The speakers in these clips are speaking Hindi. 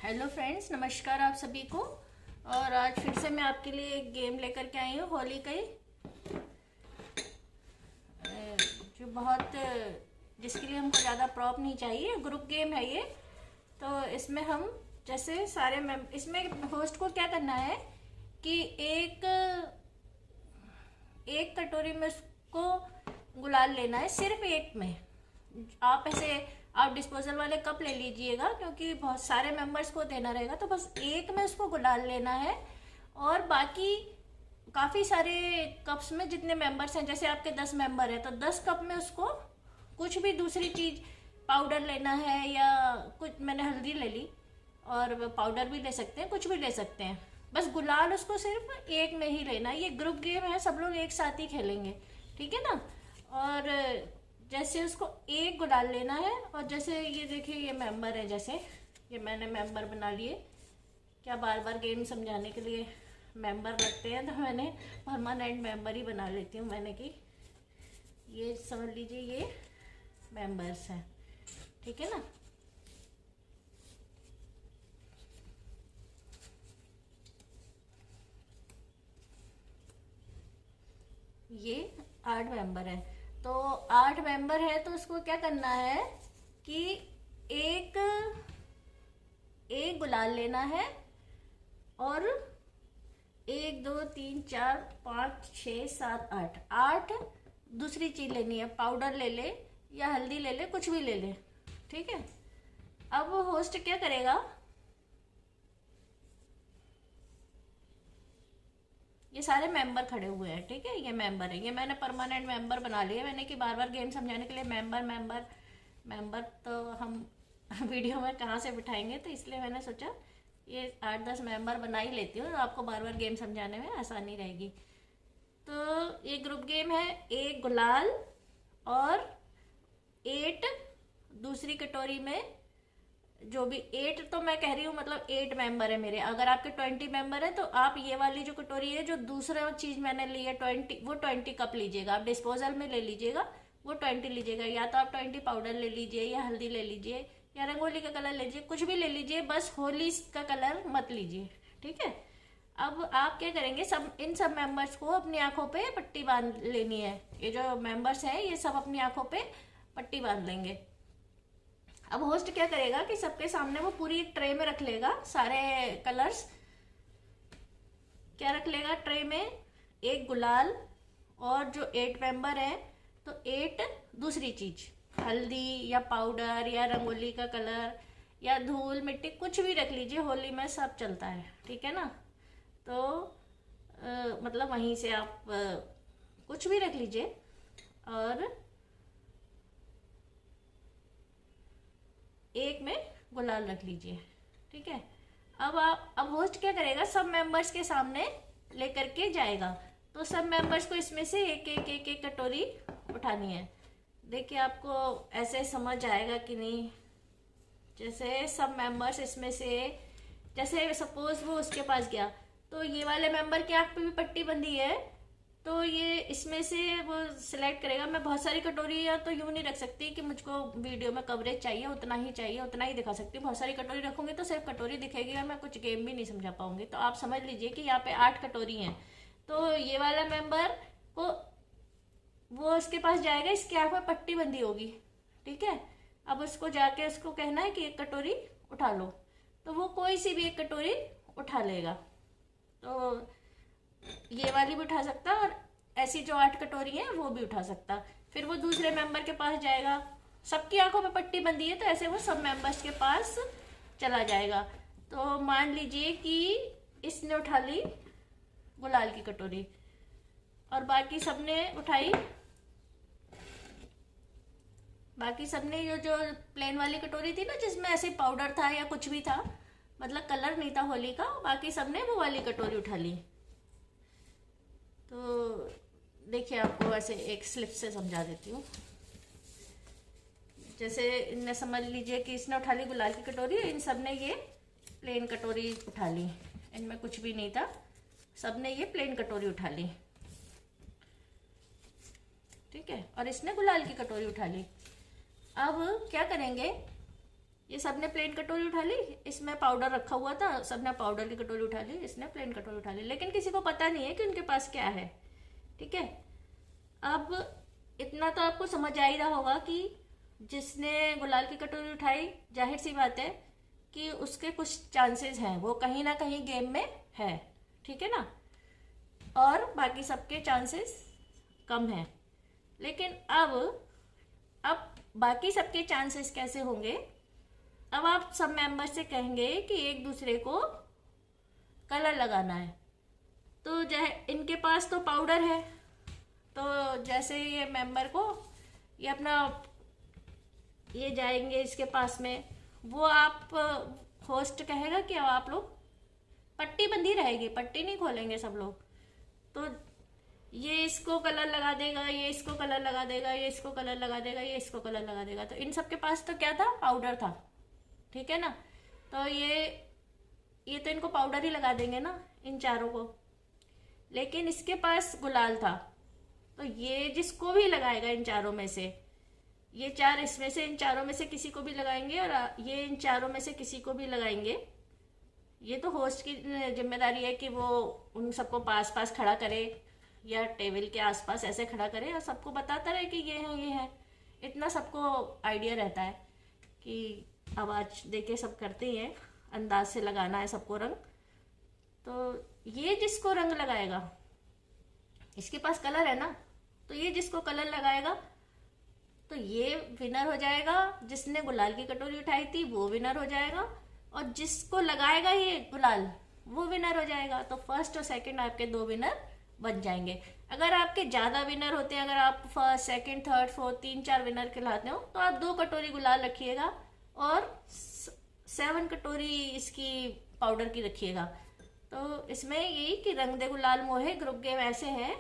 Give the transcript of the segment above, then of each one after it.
हेलो फ्रेंड्स, नमस्कार आप सभी को। और आज फिर से मैं आपके लिए एक गेम लेकर के आई हूँ होली का ही, जो बहुत जिसके लिए हमको ज़्यादा प्रॉप नहीं चाहिए। ग्रुप गेम है ये। तो इसमें हम जैसे सारे इसमें होस्ट को क्या करना है कि एक एक कटोरी में उसको गुलाल लेना है, सिर्फ एक में। आप ऐसे आप डिस्पोजल वाले कप ले लीजिएगा, क्योंकि बहुत सारे मेंबर्स को देना रहेगा, तो बस एक में उसको गुलाल लेना है। और बाकी काफ़ी सारे कप्स में जितने मेंबर्स हैं, जैसे आपके 10 मेंबर हैं तो 10 कप में उसको कुछ भी दूसरी चीज़, पाउडर लेना है या कुछ, मैंने हल्दी ले ली और पाउडर भी ले सकते हैं, कुछ भी ले सकते हैं। बस गुलाल उसको सिर्फ एक में ही लेना है। ये ग्रुप गेम है, सब लोग एक साथ ही खेलेंगे, ठीक है ना। और जैसे उसको एक गुलाल लेना है। और जैसे ये देखिए, ये मेंबर है, जैसे ये मैंने मेंबर बना लिए। क्या बार बार गेम समझाने के लिए मेंबर लगते हैं, तो मैंने परमानेंट मेंबर ही बना लेती हूँ मैंने कि ये समझ लीजिए ये मेंबर्स हैं, ठीक है ना। ये 8 मेंबर है। तो 8 मेंबर है तो उसको क्या करना है कि एक एक गुलाल लेना है और 1 2 3 4 5 6 7 8 8 दूसरी चीज लेनी है। पाउडर ले ले या हल्दी ले ले, कुछ भी ले ले, ठीक है। अब होस्ट क्या करेगा, ये सारे मेंबर खड़े हुए हैं, ठीक है। ये मेंबर है, ये मैंने परमानेंट मेंबर बना लिए मैंने कि बार बार गेम समझाने के लिए मेंबर मेंबर मेंबर तो हम वीडियो में कहाँ से बिठाएंगे, तो इसलिए मैंने सोचा ये 8-10 मेंबर बना ही लेती हूँ, आपको बार बार गेम समझाने में आसानी रहेगी। तो ये ग्रुप गेम है। एक गुलाल और 8 दूसरी कटोरी में, जो भी 8 तो मैं कह रही हूँ, मतलब 8 मेंबर है मेरे। अगर आपके 20 मेंबर है तो आप ये वाली जो कटोरी है, जो दूसरा चीज मैंने ली है 20, वो 20 कप लीजिएगा। आप डिस्पोजल में ले लीजिएगा, वो 20 लीजिएगा। या तो आप 20 पाउडर ले लीजिए, या हल्दी ले लीजिए, या रंगोली का कलर ले लीजिए, कुछ भी ले लीजिए, बस होली का कलर मत लीजिए, ठीक है। अब आप क्या करेंगे, इन सब मेंबर्स को अपनी आंखों पे पट्टी बांध लेनी है। ये जो मेंबर्स हैं ये सब अपनी आंखों पे पट्टी बांध लेंगे। अब होस्ट क्या करेगा कि सबके सामने वो पूरी एक ट्रे में रख लेगा सारे कलर्स। क्या रख लेगा ट्रे में, एक गुलाल और जो 8 मेंबर है तो 8 दूसरी चीज, हल्दी या पाउडर या रंगोली का कलर या धूल मिट्टी, कुछ भी रख लीजिए, होली में सब चलता है, ठीक है ना। तो मतलब वहीं से आप कुछ भी रख लीजिए। और एक में गुलाल रख लीजिए, ठीक है। अब होस्ट क्या करेगा, सब मेंबर्स के सामने लेकर के जाएगा। तो सब मेंबर्स को इसमें से एक एक एक एक कटोरी उठानी है। देखिए आपको ऐसे समझ आएगा कि नहीं। जैसे सब मेंबर्स इसमें से, जैसे सपोज वो उसके पास गया, तो ये वाले मेंबर की आंख पे भी पट्टी बंधी है, तो ये इसमें से वो सिलेक्ट करेगा। मैं बहुत सारी कटोरियाँ तो यूँ नहीं रख सकती कि मुझको वीडियो में कवरेज चाहिए, उतना ही दिखा सकती हूँ। बहुत सारी कटोरी रखूंगी तो सिर्फ कटोरी दिखेगी और मैं कुछ गेम भी नहीं समझा पाऊंगी। तो आप समझ लीजिए कि यहाँ पे 8 कटोरी हैं। तो ये वाला मेंबर को, वो उसके पास जाएगा, इसकी आँख में पट्टी बंधी होगी, ठीक है। अब उसको जाके उसको कहना है कि एक कटोरी उठा लो, तो वो कोई सी भी एक कटोरी उठा लेगा। तो ये वाली भी उठा सकता और ऐसी जो 8 कटोरी है वो भी उठा सकता। फिर वो दूसरे मेंबर के पास जाएगा, सबकी आंखों में पट्टी बंधी है, तो ऐसे वो सब मेंबर्स के पास चला जाएगा। तो मान लीजिए कि इसने उठा ली गुलाल की कटोरी और बाकी सबने उठाई, बाकी सबने जो प्लेन वाली कटोरी थी ना, जिसमें ऐसे पाउडर था या कुछ भी था, मतलब कलर नहीं था होली का, बाकी सबने वो वाली कटोरी उठा ली। तो देखिए आपको ऐसे एक स्लिप से समझा देती हूँ। जैसे इनने समझ लीजिए कि इसने उठा ली गुलाल की कटोरी, इन सब ने ये प्लेन कटोरी उठा ली, इनमें कुछ भी नहीं था, सब ने ये प्लेन कटोरी उठा ली, ठीक है। और इसने गुलाल की कटोरी उठा ली। अब क्या करेंगे, ये सबने प्लेन कटोरी उठा ली, इसमें पाउडर रखा हुआ था, सबने पाउडर की कटोरी उठा ली, इसने प्लेन कटोरी उठा ली, लेकिन किसी को पता नहीं है कि उनके पास क्या है। ठीक है, अब इतना तो आपको समझ आ ही रहा होगा कि जिसने गुलाल की कटोरी उठाई, जाहिर सी बात है कि उसके कुछ चांसेस हैं, वो कहीं ना कहीं गेम में है। ठीक है ना, और बाकी सबके चांसेस कम हैं। लेकिन अब बाकी सबके चांसेस कैसे होंगे? अब आप सब मेंबर से कहेंगे कि एक दूसरे को कलर लगाना है, तो इनके पास तो पाउडर है, तो जैसे ये मेंबर को ये अपना ये जाएंगे इसके पास में, वो आप होस्ट कहेगा कि अब आप लोग, पट्टी बंधी रहेगी, पट्टी नहीं खोलेंगे सब लोग, तो ये इसको कलर लगा देगा, ये इसको कलर लगा देगा, ये इसको कलर लगा देगा, ये इसको कलर लगा देगा। तो इन सब के पास तो क्या था? पाउडर था। ठीक है ना, तो ये तो इनको पाउडर ही लगा देंगे ना, इन चारों को। लेकिन इसके पास गुलाल था, तो ये जिसको भी लगाएगा इन चारों में से, ये चार इसमें से इन चारों में से किसी को भी लगाएंगे, और ये इन चारों में से किसी को भी लगाएंगे। ये तो होस्ट की जिम्मेदारी है कि वो उन सबको पास पास खड़ा करे या टेबल के आसपास ऐसे खड़ा करे और सबको बताता रहे कि ये है, ये है। इतना सबको आइडिया रहता है कि आवाज देके सब करते ही हैं, अंदाज से लगाना है सबको रंग। तो ये जिसको रंग लगाएगा, इसके पास कलर है ना, तो ये जिसको कलर लगाएगा तो ये विनर हो जाएगा। जिसने गुलाल की कटोरी उठाई थी वो विनर हो जाएगा, और जिसको लगाएगा ये गुलाल वो विनर हो जाएगा। तो फर्स्ट और सेकंड आपके दो विनर बन जाएंगे। अगर आपके ज्यादा विनर होते हैं, अगर आप first second third fourth 3-4 winner कहलाते हो, तो आप 2 कटोरी गुलाल रखिएगा और 7 कटोरी इसकी पाउडर की रखिएगा। तो इसमें यही कि रंग दे गुलाल मोहे ग्रुप गेम ऐसे है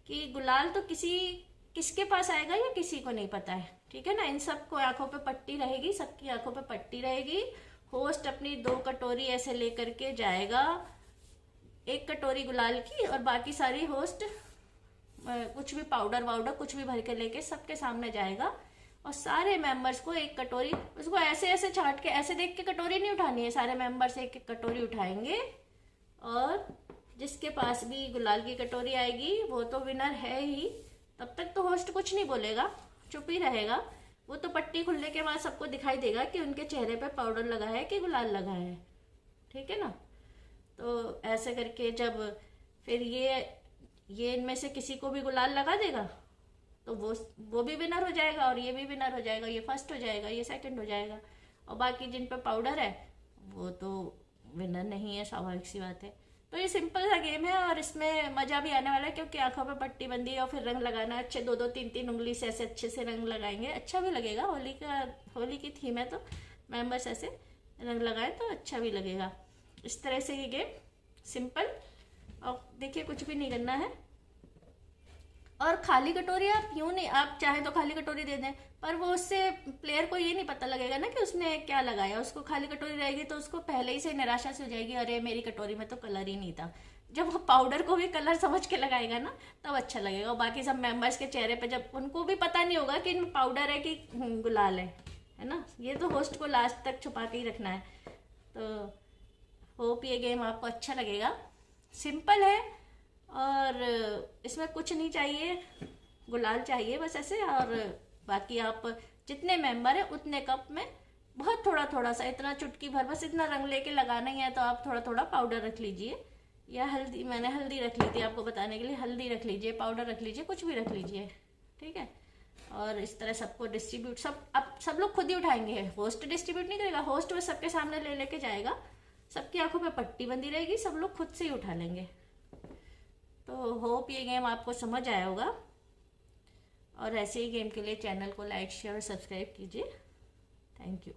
कि गुलाल तो किसके पास आएगा ये किसी को नहीं पता है। ठीक है ना, इन सबको आंखों पे पट्टी रहेगी, सबकी आंखों पे पट्टी रहेगी। होस्ट अपनी 2 कटोरी ऐसे लेकर के जाएगा, 1 कटोरी गुलाल की, और बाकी सारी होस्ट कुछ भी पाउडर वाउडर कुछ भी भर के लेके सबके सामने जाएगा, और सारे मेंबर्स को 1 कटोरी, उसको ऐसे ऐसे छाट के, ऐसे देख के कटोरी नहीं उठानी है, सारे मेंबर्स 1-1 कटोरी उठाएंगे, और जिसके पास भी गुलाल की कटोरी आएगी वो तो विनर है ही। तब तक तो होस्ट कुछ नहीं बोलेगा, चुप ही रहेगा। वो तो पट्टी खुलने के बाद सबको दिखाई देगा कि उनके चेहरे पे पाउडर लगा है कि गुलाल लगा है। ठीक है ना, तो ऐसे करके जब फिर ये इनमें से किसी को भी गुलाल लगा देगा तो वो भी विनर हो जाएगा, और ये भी विनर हो जाएगा, ये फर्स्ट हो जाएगा, ये सेकंड हो जाएगा, और बाकी जिन पे पाउडर है वो तो विनर नहीं है, स्वाभाविक सी बात है। तो ये सिंपल सा गेम है, और इसमें मजा भी आने वाला है, क्योंकि आंखों पे पट्टी बंदी है और फिर रंग लगाना अच्छे 2-2 3-3 उंगली से ऐसे अच्छे से रंग लगाएंगे, अच्छा भी लगेगा। होली की थीम है तो मेंबर्स ऐसे रंग लगाए तो अच्छा भी लगेगा। इस तरह से ये गेम सिंपल, और देखिए कुछ भी नहीं करना है। और खाली कटोरी आप यूं नहीं, आप चाहे तो खाली कटोरी दे दें, पर वो उससे प्लेयर को ये नहीं पता लगेगा ना कि उसने क्या लगाया। उसको खाली कटोरी रहेगी तो उसको पहले ही से निराशा से हो जाएगी, अरे मेरी कटोरी में तो कलर ही नहीं था। जब वो पाउडर को भी कलर समझ के लगाएगा ना तब अच्छा लगेगा। और बाकी सब मेंबर्स के चेहरे पे, जब उनको भी पता नहीं होगा कि इनमें पाउडर है कि गुलाल है ना, ये तो होस्ट को लास्ट तक छुपा के ही रखना है। तो होप ये गेम आपको अच्छा लगेगा। सिंपल है और इसमें कुछ नहीं चाहिए, गुलाल चाहिए बस ऐसे, और बाकी आप जितने मेंबर है उतने कप में बहुत थोड़ा थोड़ा सा, इतना चुटकी भर बस इतना रंग लेके लगाना ही है। तो आप थोड़ा थोड़ा पाउडर रख लीजिए, या हल्दी, मैंने हल्दी रख ली थी आपको बताने के लिए, हल्दी रख लीजिए, पाउडर रख लीजिए, कुछ भी रख लीजिए। ठीक है, और इस तरह सबको डिस्ट्रीब्यूट, अब सब लोग खुद ही उठाएंगे, होस्ट डिस्ट्रीब्यूट नहीं करेगा। होस्ट बस सबके सामने ले लेके जाएगा, सबकी आंखों पे पट्टी बंदी रहेगी, सब लोग खुद से ही उठा लेंगे। तो होप ये गेम आपको समझ आया होगा, और ऐसे ही गेम के लिए चैनल को लाइक शेयर और सब्सक्राइब कीजिए। Thank you.